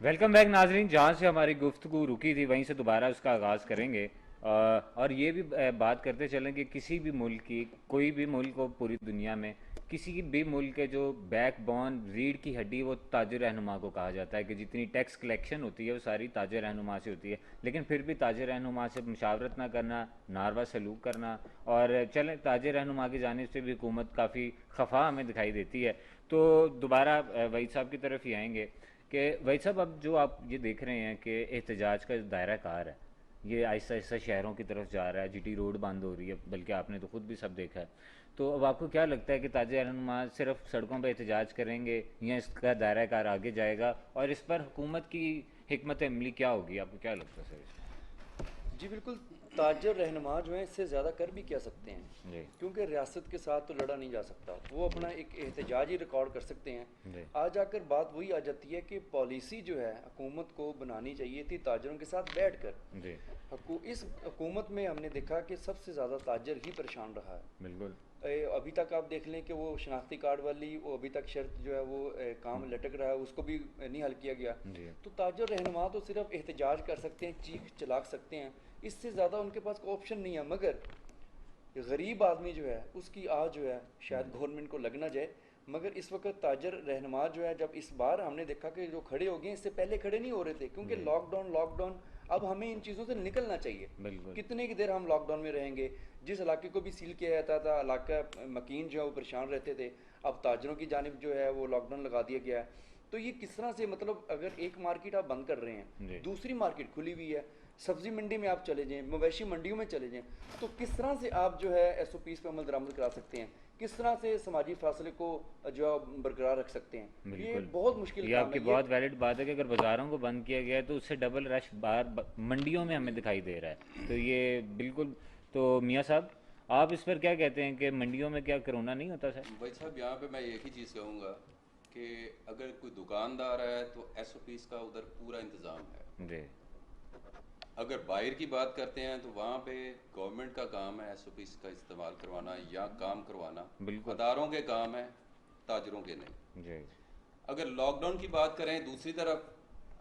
Welcome back नाजरीन। जहाँ से हमारी गुफ्तगू रुकी थी वहीं से दोबारा उसका आगाज़ करेंगे। और ये भी बात करते चलें कि किसी भी मुल्क की, कोई भी मुल्क हो पूरी दुनिया में, किसी भी मुल्क के जो बैकबोन रीढ़ की हड्डी वो ताज रहनुमा को कहा जाता है कि जितनी टैक्स कलेक्शन होती है वो सारी ताज रहनुमा से होती है। लेकिन फिर भी ताज रहनुमा से मुशावरत ना करना, नारवा सलूक करना, और चलें ताज रहनुमा की जानिब से भी हुकूमत काफ़ी खफा हमें दिखाई देती है। तो दोबारा वहीद साहब की तरफ ही आएंगे कि वही साहब, अब जो आप ये देख रहे हैं कि एहतजाज का दायरा कार है, ये आहिस्ता आहिस्ता शहरों की तरफ जा रहा है, जीटी रोड बंद हो रही है, बल्कि आपने तो खुद भी सब देखा है। तो अब आपको क्या लगता है कि ताज रहनुमा सिर्फ सड़कों पर एहतजाज करेंगे या इसका दायरा कार आगे जाएगा, और इस पर हुकूमत की हिकमत अमली क्या होगी? आपको क्या लगता है सर? जी बिल्कुल। ताजर रहनुमा जो है इससे ज़्यादा कर भी क्या सकते हैं, जी क्योंकि रियासत के साथ तो लड़ा नहीं जा सकता। वो अपना एक एहतजाज ही रिकॉर्ड कर सकते हैं। जी आज आकर बात वही आ जाती है कि पॉलिसी जो है हुकूमत को बनानी चाहिए थी ताजरों के साथ बैठ कर। जी इस हुकूमत में हमने देखा कि सबसे ज़्यादा ताजर ही परेशान रहा है। बिल्कुल। अभी तक आप देख लें कि वो शनाख्ती कार्ड वाली वो अभी तक शर्त जो है वो काम लटक रहा है, उसको भी नहीं हल किया गया। जी तो ताजर रहनुमा तो सिर्फ एहतजाज कर सकते हैं, चीख चला सकते हैं, इससे ज़्यादा उनके पास कोई ऑप्शन नहीं है। मगर गरीब आदमी जो है उसकी आज जो है शायद गवर्नमेंट को लग ना जाए। मगर इस वक्त ताजर रहनुमा जो है, जब इस बार हमने देखा कि जो खड़े हो गए, इससे पहले खड़े नहीं हो रहे थे क्योंकि जी लॉकडाउन लॉकडाउन। अब हमें इन चीज़ों से निकलना चाहिए। बिल्कुल। कितने की देर हम लॉकडाउन में रहेंगे? जिस इलाके को भी सील किया जाता था, इलाका मकीन जो है वो परेशान रहते थे। अब ताजरों की जानिब जो है वो लॉकडाउन लगा दिया गया है। तो ये किस तरह से, मतलब अगर एक मार्केट आप बंद कर रहे हैं, जी दूसरी मार्केट खुली हुई है, सब्जी मंडी में आप चले जाएं, मवेशी मंडियों में चले जाएं, तो किस तरह से आप जो है एसओपीज़ पे अमल दरामद करा सकते हैं? किस तरह से समाजी फासले को जो है बरकरार रख सकते हैं? ये बिल्कुल। बहुत मुश्किल ये काम आपकी है ये। बहुत वैलिड बात है कि अगर बाज़ारों को बंद किया गया है तो उससे डबल रश बाहर मंडियों में हमें दिखाई दे रहा है, तो ये बिल्कुल। तो मियाँ साहब, आप इस पर क्या कहते हैं कि मंडियों में क्या कोरोना नहीं होता सर? भाई साहब, यहाँ पे मैं एक ही चीज़ कहूँगा कि अगर कोई दुकानदार है तो एसओपीज़ का उधर पूरा इंतज़ाम है। जी अगर बाहर की बात करते हैं तो वहाँ पे गवर्नमेंट का काम है एसओपीज़ का इस्तेमाल करवाना या काम करवाना। बिल्कुल। अदारों के काम है, ताजरों के नहीं। जी अगर लॉकडाउन की बात करें दूसरी तरफ,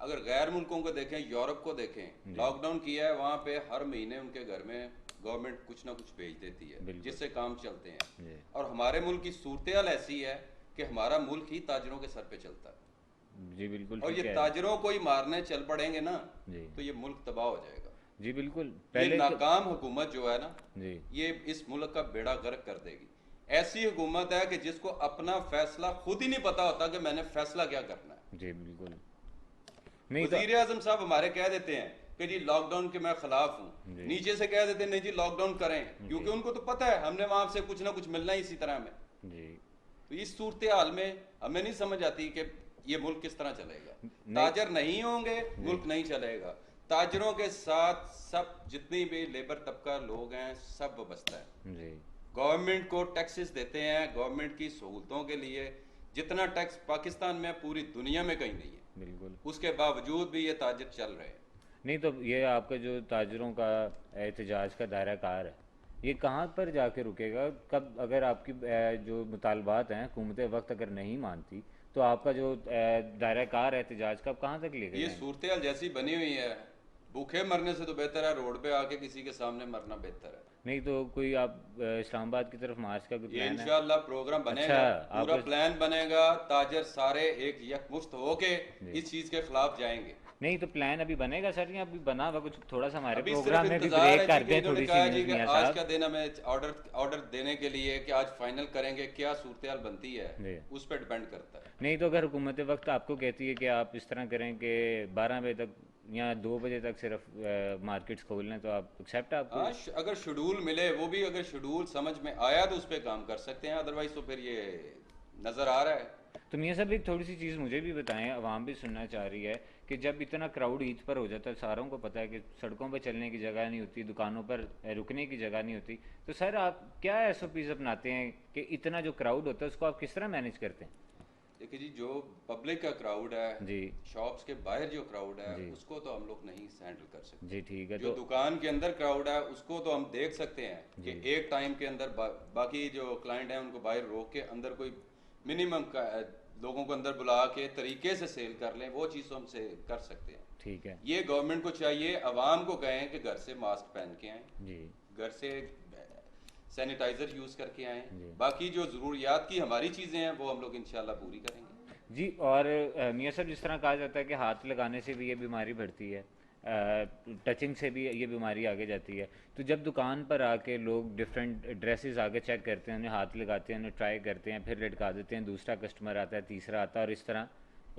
अगर गैर मुल्कों को देखें, यूरोप को देखें, जी लॉकडाउन किया है वहाँ पे हर महीने उनके घर में गवर्नमेंट कुछ ना कुछ भेज देती है बिल्कुल। जिससे काम चलते हैं। जी और हमारे मुल्क की सूरत हाल ऐसी है कि हमारा मुल्क ही ताजरों के सर पे चलता है। जी बिल्कुल और ठीक ये है। ताजरों को ही मारने चल पड़ेंगे ना, जी तो ये मुल्क तबाह हो जाएगा। जी बिल्कुल। ये पहले नाकाम हुकूमत जो है ना, जी ये इस मुल्क का बेड़ा गर्क कर देगी। ऐसी हुकूमत है कि जिसको अपना फैसला खुद ही नहीं पता होता कि मैंने फैसला क्या करना है। जी बिल्कुल। नहीं तो वजीर आजम साहब हमारे कह देते हैं कि जी लॉकडाउन के मैं खिलाफ हूँ, जी नीचे से कह देते हैं नहीं जी लॉकडाउन करें, क्योंकि जी उनको तो पता है हमने वहां से कुछ ना कुछ मिलना ही इसी तरह में। जी तो इस सूरत हाल में हमें नहीं समझ आती कि ये मुल्क किस तरह चलेगा। नहीं। ताजर नहीं होंगे मुल्क नहीं चलेगा। ताजरों के साथ सब जितनी भी लेबर तबका लोग हैं सब वाबस्ता है। जी गवर्नमेंट को टैक्सेस देते हैं गवर्नमेंट की सहूलतों के लिए, जितना टैक्स पाकिस्तान में पूरी दुनिया में कहीं नहीं है। बिल्कुल। उसके बावजूद भी ये ताजर चल रहे हैं। नहीं तो ये आपका जो ताजरों का एहतजाज का दायरा कार है, ये कहाँ पर जाके रुकेगा? कब अगर आपकी जो मुतालबात हैं हुकूमत वक्त अगर नहीं मानती, तो आपका जो दायरा कार है एहतजाज का, आप कहाँ तक लेके ये जाएंगे? सूरत हाल जैसी बनी हुई है, भूखे मरने से तो बेहतर है रोड पे आके किसी के सामने मरना बेहतर है। नहीं तो कोई आप इस्लामाबाद की तरफ मार्च का कोई ये प्लान है? इंशाल्लाह प्रोग्राम अच्छा। बनेगा, पूरा आपको प्लान बनेगा, ताजर सारे एक यकमुश्त होके जी इस चीज के खिलाफ जाएंगे। नहीं तो प्लान अभी बनेगा सर, या अभी बना हुआ कुछ? थोड़ा सा हमारे अभी सिर्फ प्रोग्राम में भी इंतजार ब्रेक है कर जी कि दें इन्होंने थोड़ी सी कहा जी न्यूज़ कि मियाँ आज साहब। का दिन हमें ऑर्डर देने के लिए कि आज फाइनल करेंगे, क्या सूरत हाल बनती है जी उस पर डिपेंड करता है। नहीं तो अगर हुकूमत वक्त आपको कहती है कि आप इस तरह करें कि 12 बजे तक या 2 बजे तक सिर्फ मार्केट्स खोल लें, तो आप एक्सेप्ट आपको? हाँ, अगर शेड्यूल मिले, वो भी अगर शेड्यूल समझ में आया तो उस पर काम कर सकते हैं, अदरवाइज तो फिर ये नजर आ रहा है। तो मियाँ साहब एक थोड़ी सी चीज़ मुझे भी बताएं, अवाम भी सुनना चाह रही है कि जब इतना क्राउड ईद पर हो जाता है, सारों को पता है कि सड़कों पर चलने की जगह नहीं होती, दुकानों पर रुकने की जगह नहीं होती, तो सर आप क्या एसओपीज अपनाते हैं कि इतना जो क्राउड होता है उसको आप किस तरह मैनेज करते हैं? देखिए जी, जो पब्लिक का क्राउड है, जी शॉप्स के बाहर जो क्राउड है, जी उसको तो हम लोग नहीं हैंडल कर सकते। जी ठीक है। जो तो दुकान के अंदर क्राउड है उसको तो हम देख सकते हैं कि जी एक टाइम के अंदर बाकी जो क्लाइंट हैं उनको बाहर रोक के अंदर कोई मिनिमम का लोगों को अंदर बुला के तरीके से सेल कर लें, वो चीज़ तो हमसे कर सकते हैं। ठीक है ये गवर्नमेंट को चाहिए, अवाम को कहें कि घर से मास्क पहन के आएँ, जी घर से सैनिटाइज़र यूज़ करके आएँ। जी बाकी जो ज़रूरियात की हमारी चीज़ें हैं वो हम लोग इंशाल्लाह पूरी करेंगे। जी। और मियाँ साहब, जिस तरह कहा जाता है कि हाथ लगाने से भी ये बीमारी बढ़ती है, टचिंग से भी ये बीमारी आगे जाती है, तो जब दुकान पर आके लोग डिफरेंट ड्रेसेस आगे चेक करते हैं, उन्हें हाथ लगाते हैं, उन्हें ट्राई करते हैं, फिर लटका देते हैं, दूसरा कस्टमर आता है, तीसरा आता है, और इस तरह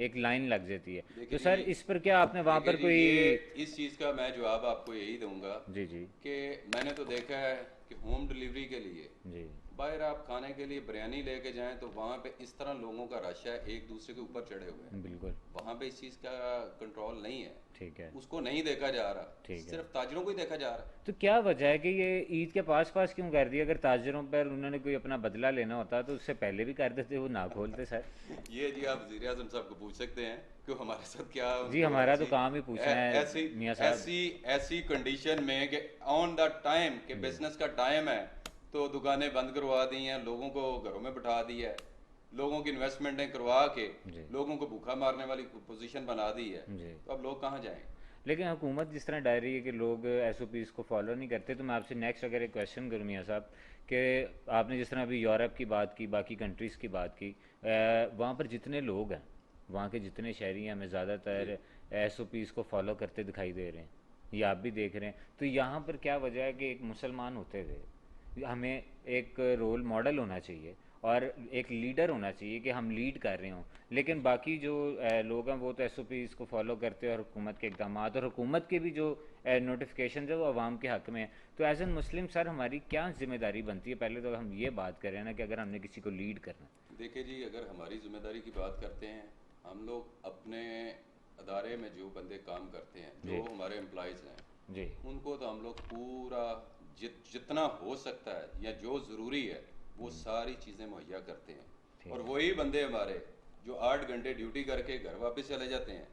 एक लाइन लग जाती है। देखिए तो जी, सर इस पर क्या आपने वहाँ देखिए पर जी, कोई? ये इस चीज़ का मैं जवाब आपको यही दूंगा जी जी कि मैंने तो देखा है कि होम डिलीवरी के लिए जी बाहर आप खाने के लिए बिरयानी लेके जाएं तो वहाँ पे इस तरह लोगों का रश है, एक दूसरे के ऊपर चढ़े हुए हैं। बिल्कुल वहाँ पे इस चीज़ का कंट्रोल नहीं है, ठीक है उसको नहीं देखा जा रहा, ठीक है। सिर्फ ताजरों को ही देखा जा रहा तो क्या वजह है कि ये ईद के पास पास क्यों कर दिया? अगर ताजरों पर उन्होंने कोई अपना बदला लेना होता तो उससे पहले भी कर देते, वो ना खोलते सर। है। ये जी आप वज़ीर आज़म साहब को पूछ सकते हैं कि हमारे साथ क्या जी उनको हमारा तो ऐसी काम ही पूछना है ऐसी मियाँ साहब। ऐसी ऐसी कंडीशन में कि ऑन द टाइम के बिजनेस का टाइम है तो दुकानें बंद करवा दी हैं, लोगों को घरों में बिठा दिया है, लोगों की इन्वेस्टमेंटें करवा के जी लोगों को भूखा मारने वाली पोजीशन बना दी है। जी। तो अब लोग कहाँ जाएं? लेकिन हुकूमत जिस तरह डाल रही है कि लोग एसओपीज़ को फॉलो नहीं करते, तो मैं आपसे नेक्स्ट अगर एक क्वेश्चन करूँ मियाँ साहब, कि आपने जिस तरह अभी यूरोप की बात की, बाकी कंट्रीज़ की बात की, वहाँ पर जितने लोग हैं, वहाँ के जितने शहरी हैं, हमें ज़्यादातर एसओपीज़ को फॉलो करते दिखाई दे रहे हैं, ये आप भी देख रहे हैं। तो यहाँ पर क्या वजह है कि एक मुसलमान होते हुए हमें एक रोल मॉडल होना चाहिए और एक लीडर होना चाहिए कि हम लीड कर रहे हों, लेकिन बाकी जो लोग हैं वो तो एसओपीज़ को फॉलो करते हैं और हुकूमत के इकदाम और हुकूमत के भी जो नोटिफिकेशन है वो आवाम के हक़ में है। तो एज एन मुस्लिम सर हमारी क्या जिम्मेदारी बनती है? पहले तो हम ये बात करें ना कि अगर हमने किसी को लीड करना है। देखिए जी, अगर हमारी जिम्मेदारी की बात करते हैं, हम लोग अपने अदारे में जो बंदे काम करते हैं, जी जो हमारे एम्प्लॉयज़ हैं, जी उनको तो हम लोग पूरा जितना हो सकता है या जो ज़रूरी है वो सारी चीज़ें मुहैया करते हैं। ठीक और है। वही बंदे हमारे जो 8 घंटे ड्यूटी करके घर वापस चले जाते हैं,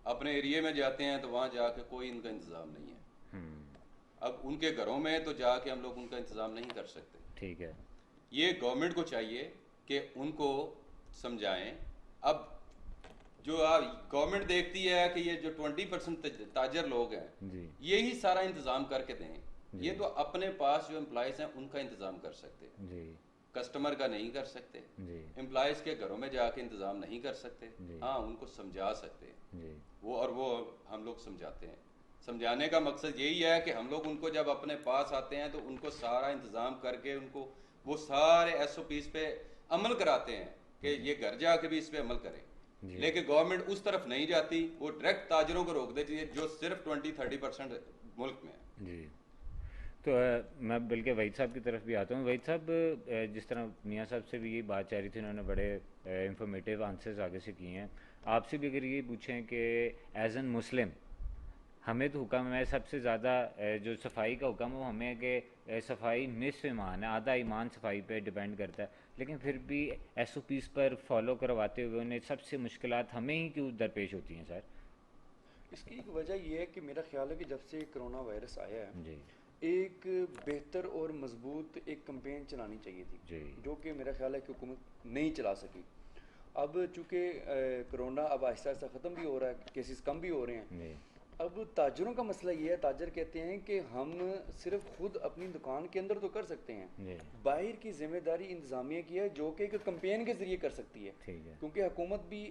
अपने एरिए में जाते हैं तो वहाँ जाके कोई इनका इंतज़ाम नहीं है। अब उनके घरों में तो जाके हम लोग उनका इंतज़ाम नहीं कर सकते। ठीक है ये गवर्नमेंट को चाहिए कि उनको समझाएं। अब जो गवर्नमेंट देखती है कि ये जो 20% ताजर लोग हैं, जी यही सारा इंतज़ाम करके दें। जी। ये तो अपने पास जो एम्प्लॉयज़ हैं उनका इंतज़ाम कर सकते हैं, जी कस्टमर का नहीं कर सकते। जी एम्प्लॉयज़ के घरों में जाके इंतज़ाम नहीं कर सकते। जी। हाँ, उनको समझा सकते हैं जी वो हम लोग समझाते हैं। समझाने का मकसद यही है कि हम लोग उनको जब अपने पास आते हैं तो उनको सारा इंतज़ाम करके उनको वो सारे एसओपीज़ पे अमल कराते हैं कि ये घर जाके भी इस पे अमल करें। जी लेकिन गवर्नमेंट उस तरफ नहीं जाती, वो डायरेक्ट ताजरों को रोक देती है जो सिर्फ 20-30% मुल्क में है। जी। तो मैं बल्कि वहीद साहब की तरफ भी आता हूँ। वहीद साहब, जिस तरह मियाँ साहब से भी यही बात चाह रही थी, उन्होंने बड़े इंफॉर्मेटिव आंसर्स आगे से किए हैं। आपसे भी अगर ये पूछें कि एज एन मुस्लिम हमें तो हुक्म है सबसे ज़्यादा जो सफाई का हुक्म है वो हमें है कि सफाई निस्फ ईमान है, आधा ईमान सफाई पे डिपेंड करता है, लेकिन फिर भी एसओपीज़ पर फॉलो करवाते हुए उन्हें सबसे मुश्किलात हमें ही क्यों दरपेश होती हैं सर? इसकी एक वजह यह है कि मेरा ख्याल है कि जब से कोरोना वायरस आया है, जी एक बेहतर और मजबूत एक कैंपेन चलानी चाहिए थी, जी जो कि मेरा ख्याल है कि हुकूमत नहीं चला सकी। अब चूँकि कोरोना अब आहिस्ता आहिस्ता ख़त्म भी हो रहा है, केसेस कम भी हो रहे हैं। जी अब ताजरों का मसला ये है, ताजर कहते हैं कि हम सिर्फ खुद अपनी दुकान के अंदर तो कर सकते हैं, जी बाहर की जिम्मेदारी इंतज़ामिया की है, जो कि एक कैंपेन के ज़रिए कर सकती है। ठीक है क्योंकि हुकूमत भी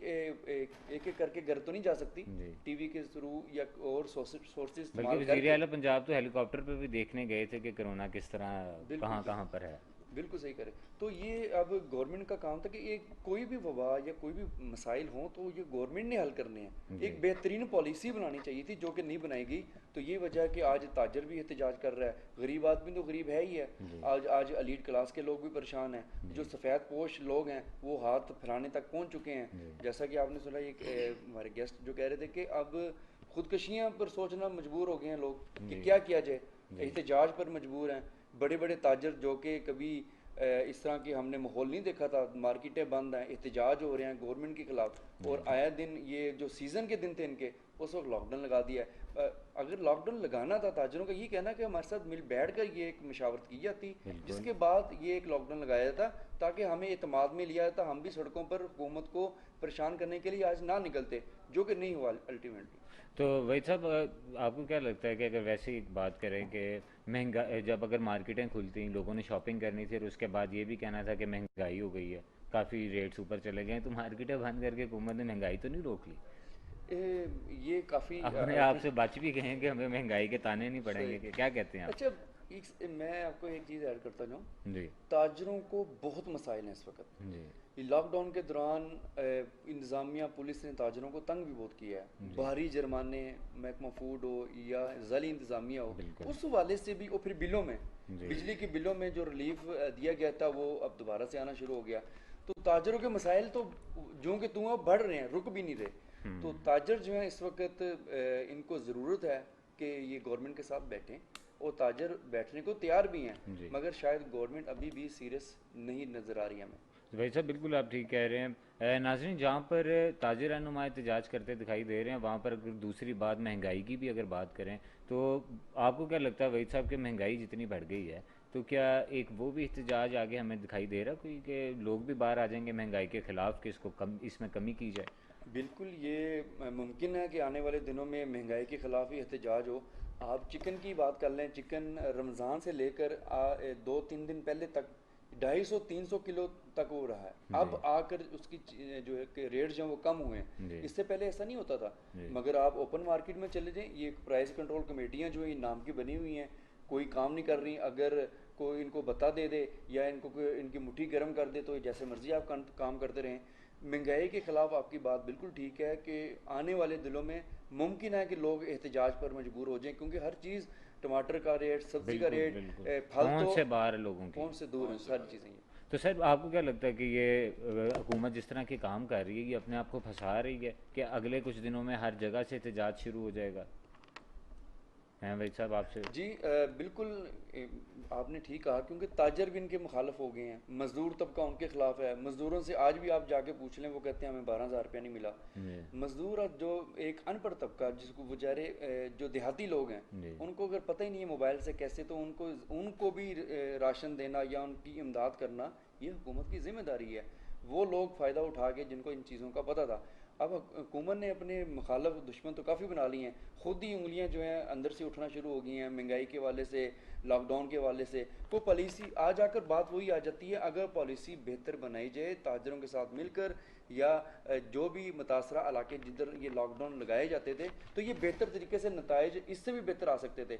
एक एक करके घर तो नहीं जा सकती, जी। टीवी के थ्रू या और सोर्सेज बल्कि इस्तेमाल वज़ीर करके। आला पंजाब तो हेलीकॉप्टर पे भी देखने गए थे कि कोरोना किस तरह बिल्कुल कहाँ कहाँ पर है। बिल्कुल सही करे। तो ये अब गवर्नमेंट का काम था कि एक कोई भी वबा या कोई भी मसाइल हों तो ये गवर्नमेंट ने हल करने हैं। जी। एक बेहतरीन पॉलिसी बनानी चाहिए थी, जो कि नहीं बनाई गई। तो ये वजह है कि आज ताजर भी एहतजाज कर रहा है, गरीब आदमी तो गरीब है ही है। जी। आज एलीट क्लास के लोग भी परेशान हैं, जो सफ़ेद पोश लोग हैं वो हाथ फैलाने तक पहुँच चुके जी। हैं। जैसा कि आपने सुना, एक हमारे गेस्ट जो कह रहे थे कि अब खुदकशियाँ पर सोचना मजबूर हो गए हैं लोग कि जी। क्या किया जाए, एहतजाज पर मजबूर हैं। बड़े बड़े ताजर जो कि कभी इस तरह की हमने माहौल नहीं देखा था, मार्केटें बंद हैं, एहतजाज हो रहे हैं गवर्नमेंट के खिलाफ। और आया दिन ये जो सीज़न के दिन थे इनके, उस वक्त लॉकडाउन लगा दिया है। अगर लॉकडाउन लगाना था, ताजरों का ये कहना कि हमारे साथ मिल बैठ कर ये एक मशावरत की जाती, बिल्कुल। जिसके बाद ये एक लॉकडाउन लगाया जाता, ताकि हमें एतमाद में लिया जाता, हम भी सड़कों पर हुकूमत को परेशान करने के लिए आज ना निकलते, जो कि नहीं हुआ अल्टीमेटली। तो वही साहब, आपको क्या लगता है कि अगर वैसे ही बात करें कि महंगा जब अगर मार्केटें खुलती लोगों ने शॉपिंग करनी थी और उसके बाद ये भी कहना था कि महंगाई हो गई है, काफ़ी रेट्स ऊपर चले गए, तो मार्केटें बंद करके हुकूमत ने महंगाई तो नहीं रोक ली? ये काफ़ी अपने आप से बच भी गए हैं कि हमें महंगाई के ताने नहीं पड़ेंगे, सही। कि क्या कहते हैं आप? अच्छा, मैं आपको एक चीज़ ऐड करता जाऊँ। जी। ताजरों को बहुत मसाइल हैं इस वक्त। जी। ये लॉकडाउन के दौरान इंतज़ामिया पुलिस ने ताजरों को तंग भी बहुत किया है, जी। भारी जुर्माने, महकमा फूड हो या ज़ैली इंतज़ामिया हो, बिल्कुल। उस हवाले से भी। और फिर बिलों में, जी। बिजली के बिलों में जो रिलीफ दिया गया था वो अब दोबारा से आना शुरू हो गया। तो ताजरों के मसाइल तो जो कि तू अब बढ़ रहे हैं, रुक भी नहीं रहे। तो ताजर जो है इस वक्त इनको ज़रूरत है कि ये गवर्नमेंट के साथ बैठें, और ताजर बैठने को तैयार भी जी। हैं, मगर शायद गवर्नमेंट अभी भी सीरियस नहीं नज़र आ रही है हमें। भाई साहब, बिल्कुल आप ठीक कह रहे हैं। नाज़रीन, जहाँ पर ताजिर रहनुमा एहतजाज करते दिखाई दे रहे हैं, वहाँ पर अगर दूसरी बात महंगाई की भी अगर बात करें, तो आपको क्या लगता है वहीद साहब कि महंगाई जितनी बढ़ गई है, तो क्या एक वो भी एहतजाज आगे हमें दिखाई दे रहा कोई, कि लोग भी बाहर आ जाएंगे महंगाई के ख़िलाफ़, कि इसको कम, इसमें कमी की जाए? बिल्कुल, ये मुमकिन है कि आने वाले दिनों में महंगाई के ख़िलाफ़ ही एहतजाज हो। आप चिकन की बात कर लें, चिकन रमज़ान से लेकर 2-3 दिन पहले तक 250-300 किलो तक हो रहा है। अब आकर उसकी जो है कि रेट जो है वो कम हुए हैं। जी। इससे पहले ऐसा नहीं होता था। जी। मगर आप ओपन मार्केट में चले जाएं, ये प्राइस कंट्रोल कमेटियां जो है नाम की बनी हुई हैं, कोई काम नहीं कर रही। अगर कोई इनको बता दे या इनको कोई इनकी मुट्ठी गर्म कर दे, तो जैसे मर्जी आप काम करते रहें। महंगाई के ख़िलाफ़ आपकी बात बिल्कुल ठीक है कि आने वाले दिनों में मुमकिन है कि लोग एहतजाज पर मजबूर हो जाएं, क्योंकि हर चीज़, टमाटर का रेट, सब्ज़ी का बिल्कुल रेट, बिल्कुल। फल पहुँच तो से बाहर है लोगों की। पहुंच से दूर हैं, सारी चीज़ें। तो सर, आपको क्या लगता है कि ये हुकूमत जिस तरह के काम कर रही है, ये अपने आप को फंसा रही है कि अगले कुछ दिनों में हर जगह से एहतजाज शुरू हो जाएगा? हैं भाई साहब आपसे? जी, बिल्कुल, आपने ठीक कहा, क्योंकि ताजर भी इनके मुखालफ हो गए हैं, मजदूर तबका उनके खिलाफ है। मजदूरों से आज भी आप जाके पूछ लें, वो कहते हैं हमें 12,000 रुपया नहीं मिला। जी। मजदूर जो एक अनपढ़ तबका, जिसको बेचारे जो देहाती लोग हैं, जी। उनको अगर पता ही नहीं है मोबाइल से कैसे, तो उनको भी राशन देना या उनकी इमदाद करना ये हुकूमत की जिम्मेदारी है। वो लोग फ़ायदा उठा के, जिनको इन चीज़ों का पता था। अब हुकूमत ने अपने मुखालफ दुश्मन तो काफ़ी बना लिए हैं, खुद ही उंगलियां जो हैं अंदर से उठना शुरू हो गई हैं, महंगाई के वाले से, लॉकडाउन के वाले से। तो पॉलिसी आ जाकर बात वही आ जाती है, अगर पॉलिसी बेहतर बनाई जाए ताजरों के साथ मिलकर, या जो भी मुतासरा इलाके जिधर ये लॉकडाउन लगाए जाते थे, तो ये बेहतर तरीके से नताइज इससे भी बेहतर आ सकते थे।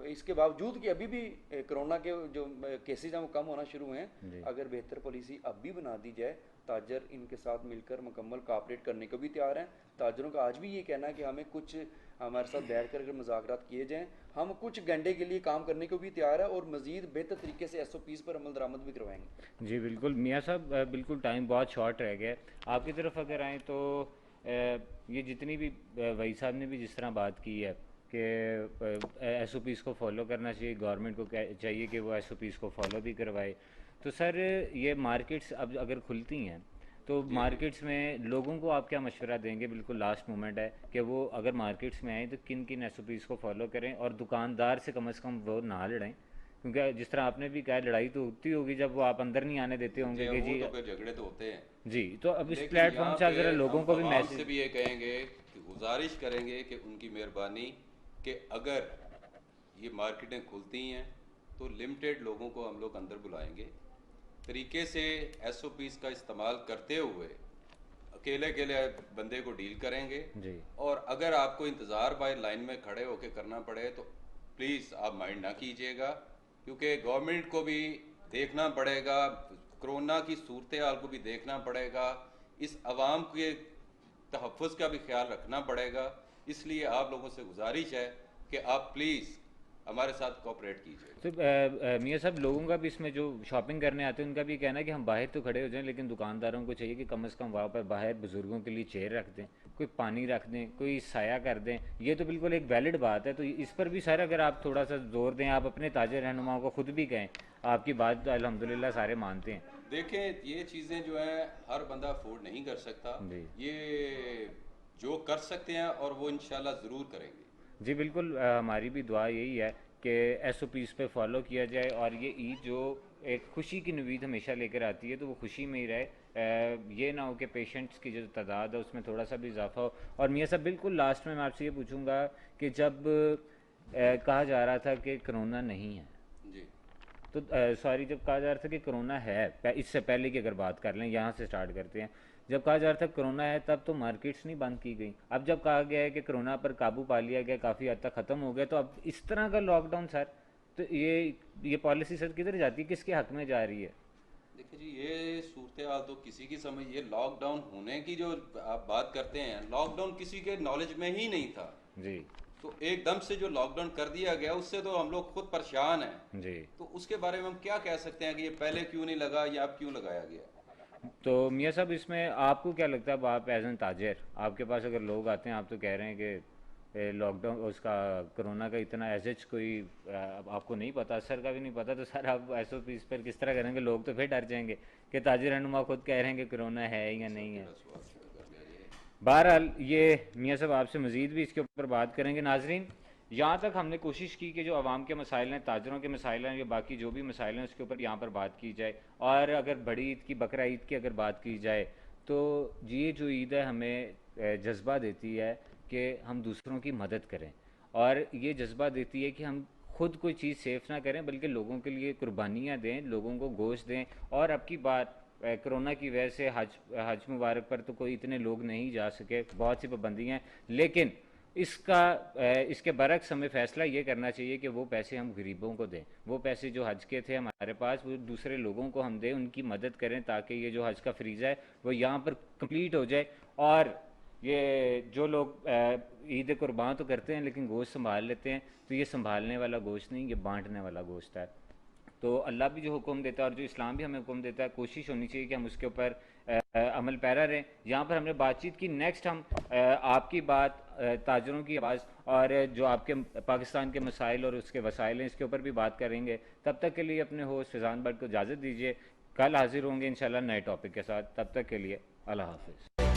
इसके बावजूद कि अभी भी कोरोना के जो केसेज हैं वो कम होना शुरू हैं, जी। अगर बेहतर पॉलिसी अब भी बना दी जाए, ताजर इनके साथ मिलकर मुकम्मल कापरेट करने को भी तैयार हैं। ताजरों का आज भी ये कहना है कि हमें कुछ, हमारे साथ बैठ कर अगर मुज़ाकरात किए जाएँ, हम कुछ घंटे के लिए काम करने को भी तैयार है, और मज़ीद बेहतर तरीके से SOPs पर अमल दरामद भी करवाएंगे। जी बिल्कुल मियाँ साहब, बिल्कुल टाइम बहुत शॉर्ट रह गया है। आपकी तरफ अगर आएँ तो ये जितनी भी वही साहब ने भी जिस तरह बात की है कि SOPs को फॉलो करना चाहिए, गवर्नमेंट को चाहिए कि वो SOPs को फॉलो भी करवाए, तो सर ये मार्केट्स अब अगर खुलती हैं, तो मार्केट्स में लोगों को आप क्या मशवरा देंगे? बिल्कुल लास्ट मोमेंट है कि वो अगर मार्केट्स में आए तो किन किन SOPs को फॉलो करें, और दुकानदार से कम वो ना लड़ें, क्योंकि जिस तरह आपने भी कहा, लड़ाई तो होती होगी जब वो आप अंदर नहीं आने देते होंगे कि जी। वो तो फिर झगड़े तो होते हैं जी, तो अब इस लेकिन प्लेटफॉर्म यहाँ से आप पे ज़रा लोगों हम को भी आवाम से मैसेज। भी ये कहेंगे कि गुजारिश करेंगे कि उनकी मेहरबानी कि अगर ये मार्केटें खुलती हैं तो लिमिटेड लोगों को हम लोग अंदर बुलाएंगे, तरीके से SOPs का इस्तेमाल करते हुए अकेले अकेले बंदे को डील करेंगे। जी। और अगर आपको इंतज़ार बाय लाइन में खड़े होकर करना पड़े तो प्लीज़ आप माइंड ना कीजिएगा, क्योंकि गवर्नमेंट को भी देखना पड़ेगा, कोरोना की सूरत हाल को भी देखना पड़ेगा, इस आवाम के तहफ़्फ़ुज़ का भी ख्याल रखना पड़ेगा। इसलिए आप लोगों से गुजारिश है कि आप प्लीज़ हमारे साथ कोऑपरेट कीजिए। तो मियाँ साहब, लोगों का भी इसमें जो शॉपिंग करने आते हैं उनका भी कहना है कि हम बाहर तो खड़े हो जाएं, लेकिन दुकानदारों को चाहिए कि कम से कम वहाँ पर बाहर बुजुर्गों के लिए चेयर रख दें, कोई पानी रख दें, कोई साया कर दें। ये तो बिल्कुल एक वैलिड बात है, तो इस पर भी सर अगर आप थोड़ा सा जोर दें, आप अपने ताजे रहनुमाओं को खुद भी कहें, आपकी बात तो अल्हम्दुलिल्लाह सारे मानते हैं। देखें, ये चीज़ें जो हैं हर बंदा अफोर्ड नहीं कर सकता। जी। ये जो कर सकते हैं और वो इंशाल्लाह ज़रूर करेंगे। जी बिल्कुल, हमारी भी दुआ यही है कि एसओपीज़ पे फॉलो किया जाए और ये ईद जो एक खुशी की नवीद हमेशा लेकर आती है तो वो खुशी में ही रहे। ये ना हो कि पेशेंट्स की जो तादाद है उसमें थोड़ा सा भी इजाफा हो। और मियाँ साहब बिल्कुल लास्ट में मैं आपसे ये पूछूंगा कि जब कहा जा रहा था कि कोरोना नहीं है, जी। तो सॉरी, जब कहा जा रहा था कि कोरोना है, इससे पहले की अगर बात कर लें, यहाँ से स्टार्ट करते हैं। जब कहा जा रहा था कोरोना है तब तो मार्केट्स नहीं बंद की गई। अब जब कहा गया है कि कोरोना पर काबू पा लिया गया, काफ़ी हद तक ख़त्म हो गया, तो अब इस तरह का लॉकडाउन सर, तो ये पॉलिसी सर किधर जाती है, किसके हक में जा रही है? देखिए जी, ये सूरत हाल तो किसी की समझ, ये लॉकडाउन होने की जो आप बात करते हैं, लॉकडाउन किसी के नॉलेज में ही नहीं था। जी। तो एकदम से जो लॉकडाउन कर दिया गया उससे तो हम लोग खुद परेशान हैं। जी। तो उसके बारे में हम क्या कह सकते हैं कि ये पहले क्यों नहीं लगा या अब क्यों लगाया गया। तो मियाँ साहब इसमें आपको क्या लगता है, अब आप एज एन ताजर, आपके पास अगर लोग आते हैं, आप तो कह रहे हैं कि लॉकडाउन उसका कोरोना का इतना एज कोई आपको नहीं पता, असर का भी नहीं पता, तो सर आप एसओपी इस पर किस तरह करेंगे? लोग तो फिर डर जाएंगे कि ताजिर रहनुमा खुद कह रहे हैं कि कोरोना है या नहीं है। मेरा सवाल खड़ा कर लिया ये। बहरहाल ये मियाँ साहब आपसे मज़ीद भी इसके ऊपर बात करेंगे। नाजरीन, यहाँ तक हमने कोशिश की कि जो आवाम के मसाइल हैं, ताजरों के मसाइल हैं, या बाकी जो भी मसाइल हैं उसके ऊपर यहाँ पर बात की जाए। और अगर बड़ी ईद की, बकरा ईद की अगर बात की जाए, तो ये जो ईद है हमें जज्बा देती है कि हम दूसरों की मदद करें, और ये जज्बा देती है कि हम खुद कोई चीज़ सेफ ना करें बल्कि लोगों के लिए कुर्बानियाँ दें, लोगों को गोश्त दें। और अब की बात कोरोना की वजह से हज मुबारक पर तो कोई इतने लोग नहीं जा सके, बहुत सी पाबंदियाँ हैं, लेकिन इसके बरक्स हमें फ़ैसला ये करना चाहिए कि वो पैसे हम गरीबों को दें। वो पैसे जो हज के थे हमारे पास, वो दूसरे लोगों को हम दें, उनकी मदद करें, ताकि ये जो हज का फ्रीज़ा है वो यहाँ पर कंप्लीट हो जाए। और ये जो लोग ईद कुर्बान तो करते हैं लेकिन गोश्त संभाल लेते हैं, तो ये संभालने वाला गोश्त नहीं, ये बांटने वाला गोश्त है। तो अल्लाह भी जो हुक्म देता है और जो इस्लाम भी हमें हुक्म देता है, कोशिश होनी चाहिए कि हम उसके ऊपर अमल पैरा रहें। यहाँ पर हमने बातचीत की, नेक्स्ट हम आपकी बात, ताजरों की आवाज़ और जो आपके पाकिस्तान के मसाइल और उसके वसाइल हैं, इसके ऊपर भी बात करेंगे। तब तक के लिए अपने होस्ट फैज़ान भट्ट को इजाज़त दीजिए। कल हाजिर होंगे इंशाल्लाह नए टॉपिक के साथ। तब तक के लिए अल्लाह हाफिज़।